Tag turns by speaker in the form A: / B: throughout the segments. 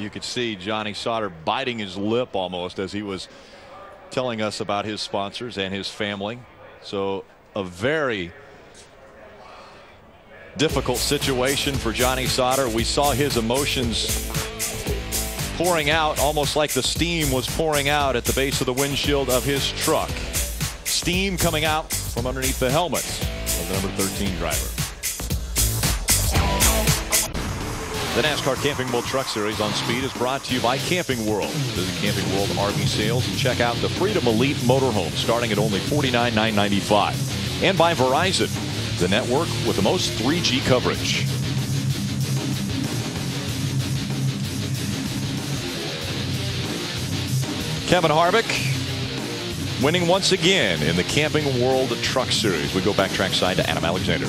A: you could see Johnny Sauter biting his lip almost as he was telling us about his sponsors and his family. So a very difficult situation for Johnny Sauter. We saw his emotions pouring out, almost like the steam was pouring out at the base of the windshield of his truck. Steam coming out from underneath the helmet of the number 13 driver. The NASCAR Camping World Truck Series on Speed is brought to you by Camping World. Visit Camping World RV Sales and check out the Freedom Elite motorhome starting at only $49,995. And by Verizon, the network with the most 3G coverage. Kevin Harvick winning once again in the Camping World Truck Series. We go back trackside to Adam Alexander.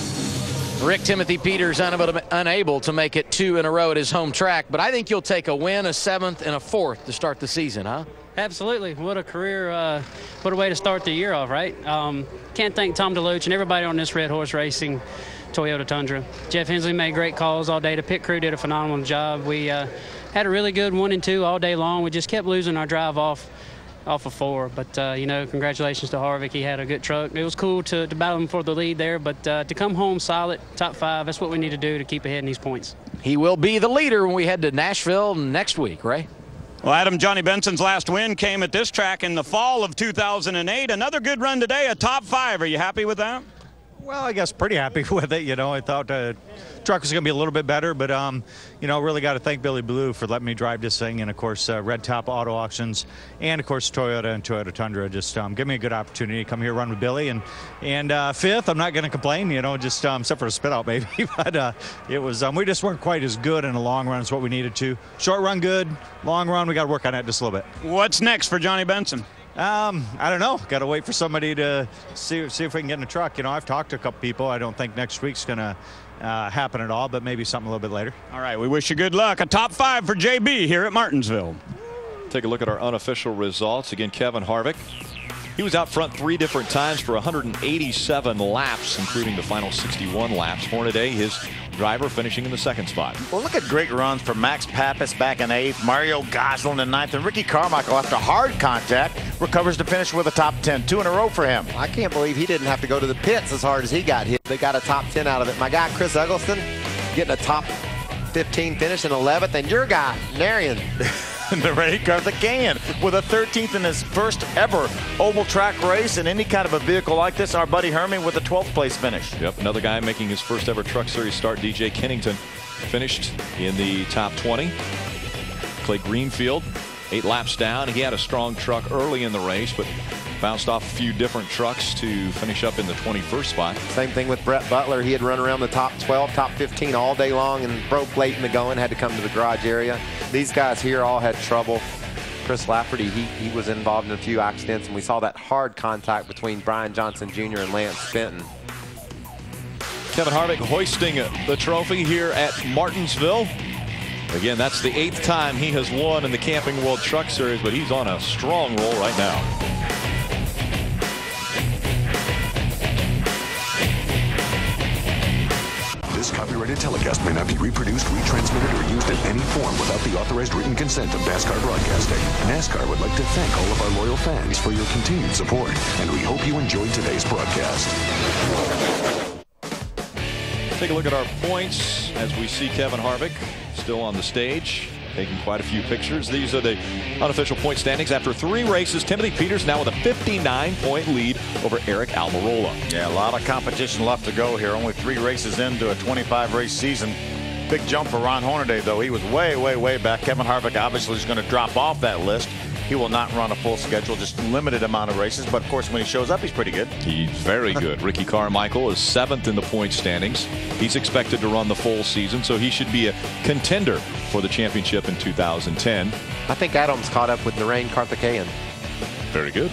B: Rick, Timothy Peters unable to make it 2 in a row at his home track, but I think you'll take a win, a 7th, and a 4th to start the season, huh?
C: Absolutely. What a career, what a way to start the year off, right? Can't thank Tom DeLuce and everybody on this Red Horse Racing Toyota Tundra. Jeff Hensley made great calls all day. The pit crew did a phenomenal job. We had a really good 1 and 2 all day long. We just kept losing our drive off of 4, but you know, congratulations to Harvick. He had a good truck. It was cool to battle him for the lead there, but to come home solid, top 5, that's what we need to do to keep ahead in these points.
B: He will be the leader when we head to Nashville next week, Ray.
D: Well, Adam, Johnny Benson's last win came at this track in the fall of 2008. Another good run today, a top 5. Are you happy with that?
E: Well, I guess pretty happy with it. You know, I thought the truck was going to be a little bit better, but, you know, really got to thank Billy Blue for letting me drive this thing. And, of course, Red Top Auto Auctions and, of course, Toyota and Toyota Tundra just give me a good opportunity to come here, run with Billy. And 5th, I'm not going to complain, you know, just except for the spit out, maybe. But it was we just weren't quite as good in the long run as what we needed to. Short run, good. Long run, we got to work on that just a little bit.
D: What's next for Johnny Benson?
E: I don't know. Got to wait for somebody to see if we can get in the truck. You know, I've talked to a couple people. I don't think next week's going to happen at all, but maybe something a little bit later.
D: All right, we wish you good luck. A top 5 for JB here at Martinsville.
A: Take a look at our unofficial results. Again, Kevin Harvick. He was out front 3 different times for 187 laps, including the final 61 laps. Hornaday, his driver, finishing in the 2nd spot.
F: Well, look at great runs from Max Pappas back in 8th, Mario Gosselin in 9th, and Ricky Carmichael, after hard contact, recovers to finish with a top 10. 2 in a row for him.
G: I can't believe he didn't have to go to the pits as hard as he got hit. They got a top 10 out of it. My guy, Chris Eggleston, getting a top 15 finish in 11th, and your guy, Narian.
F: Narane Karthikeyan with a 13th in his first ever oval track race in any kind of a vehicle like this. Our buddy Hermie with a 12th place finish.
A: Yep, another guy making his first ever Truck Series start. DJ Kennington finished in the top 20. Clay Greenfield 8 laps down. He had a strong truck early in the race, but bounced off a few different trucks to finish up in the 21st spot.
G: Same thing with Brett Butler. He had run around the top 12, top 15 all day long and broke late in the going, had to come to the garage area. These guys here all had trouble. Chris Lafferty, he was involved in a few accidents, and we saw that hard contact between Brian Johnson Jr. and Lance Fenton.
A: Kevin Harvick hoisting the trophy here at Martinsville. Again, that's the 8th time he has won in the Camping World Truck Series, but he's on a strong roll right now.
H: This copyrighted telecast may not be reproduced, retransmitted, or used in any form without the authorized written consent of NASCAR Broadcasting. NASCAR would like to thank all of our loyal fans for your continued support, and we hope you enjoyed today's broadcast.
A: Take a look at our points as we see Kevin Harvick still on the stage, taking quite a few pictures. These are the unofficial point standings after 3 races. Timothy Peters now with a 59-point lead over Eric Almirola.
F: Yeah, a lot of competition left to go here. Only 3 races into a 25-race season. Big jump for Ron Hornaday, though. He was way, way, way back. Kevin Harvick obviously is going to drop off that list. He will not run a full schedule, just limited amount of races. But, of course, when he shows up, he's pretty good.
A: He's very good. Ricky Carmichael is 7th in the point standings. He's expected to run the full season, so he should be a contender for the championship in 2010.
G: I think Adam's caught up with Narane Karthikeyan.
A: Very good.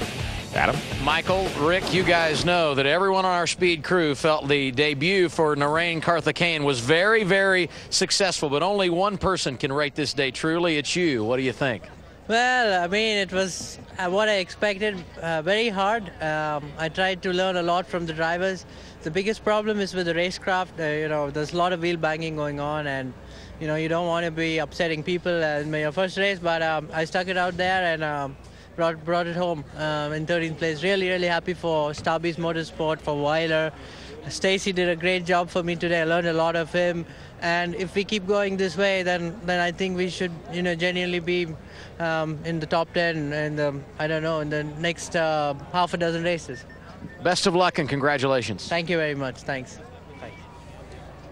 A: Adam?
B: Michael, Rick, you guys know that everyone on our speed crew felt the debut for Narane Karthikeyan was very, very successful, but only one person can rate this day truly. It's you. What do you think?
I: Well, I mean, it was what I expected, very hard. I tried to learn a lot from the drivers. The biggest problem is with the racecraft, you know, there's a lot of wheel banging going on, and you don't want to be upsetting people in your first race, but I stuck it out there and brought it home in 13th place. Really, really happy for Starbeast Motorsport, for Weiler. Stacy did a great job for me today. I learned a lot of him. And if we keep going this way, then I think we should, genuinely be in the top 10 and I don't know, in the next half a dozen races.
B: Best of luck and congratulations.
I: Thank you very much. Thanks.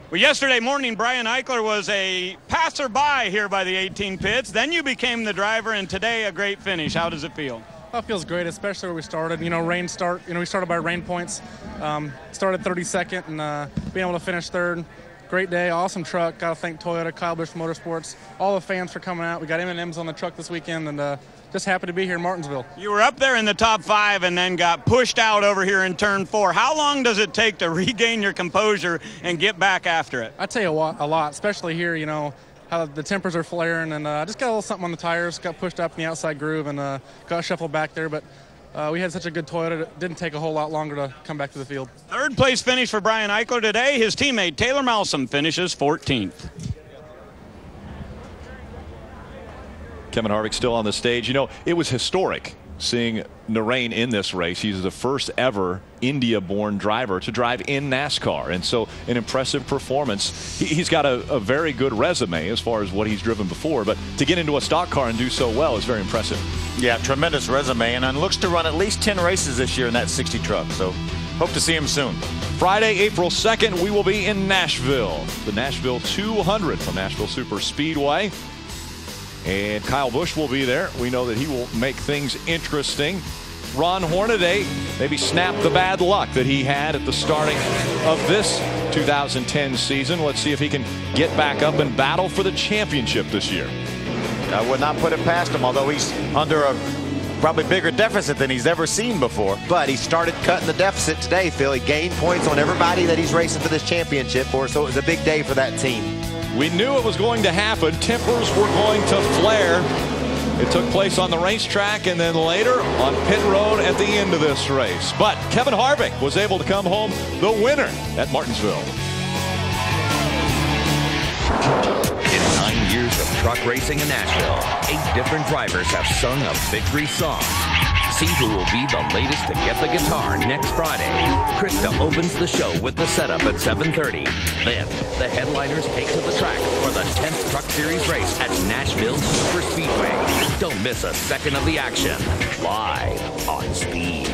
D: Well, yesterday morning, Brian Eichler was a passerby here by the 18 pits. Then you became the driver, and today a great finish. How does it feel?
J: Well, it feels great, especially where we started. Rain start. We started by rain points. Started 32nd and being able to finish third. Great day, awesome truck. Got to thank Toyota, Kyle Busch Motorsports, all the fans for coming out. We got M&Ms on the truck this weekend, and just happy to be here in Martinsville.
D: You were up there in the top 5 and then got pushed out over here in turn 4. How long does it take to regain your composure and get back after it?
J: I tell you what, a lot, especially here, how the tempers are flaring, and I just got a little something on the tires, got pushed up in the outside groove, and got shuffled back there, but we had such a good Toyota, it didn't take a whole lot longer to come back to the field.
D: Third place finish for Brian Eichler today. His teammate Taylor Malsom finishes 14th.
A: Kevin Harvick still on the stage. It was historic seeing Narain in this race. He's the first ever India-born driver to drive in NASCAR, and so an impressive performance. He's got a very good resume as far as what he's driven before, but to get into a stock car and do so well is very impressive.
F: Yeah, tremendous resume, and looks to run at least 10 races this year in that 60 truck, so hope to see him soon.
A: Friday, April 2nd, we will be in Nashville, the Nashville 200 from Nashville Super Speedway. And Kyle Busch will be there. We know that he will make things interesting. Ron Hornaday maybe snapped the bad luck that he had at the starting of this 2010 season. Let's see if he can get back up and battle for the championship this year.
F: I would not put it past him, although he's under a probably bigger deficit than he's ever seen before.
G: But he started cutting the deficit today, Phil. He gained points on everybody that he's racing for this championship for, so it was a big day for that team.
A: We knew it was going to happen. Tempers were going to flare. It took place on the racetrack and then later on pit road at the end of this race. But Kevin Harvick was able to come home the winner at Martinsville.
K: In 9 years of truck racing in Nashville, 8 different drivers have sung a victory song. See who will be the latest to get the guitar next Friday. Krista opens the show with the setup at 7:30. Then, the headliners take to the track for the 10th Truck Series race at Nashville Super Speedway. Don't miss a second of the action. Live on Speed.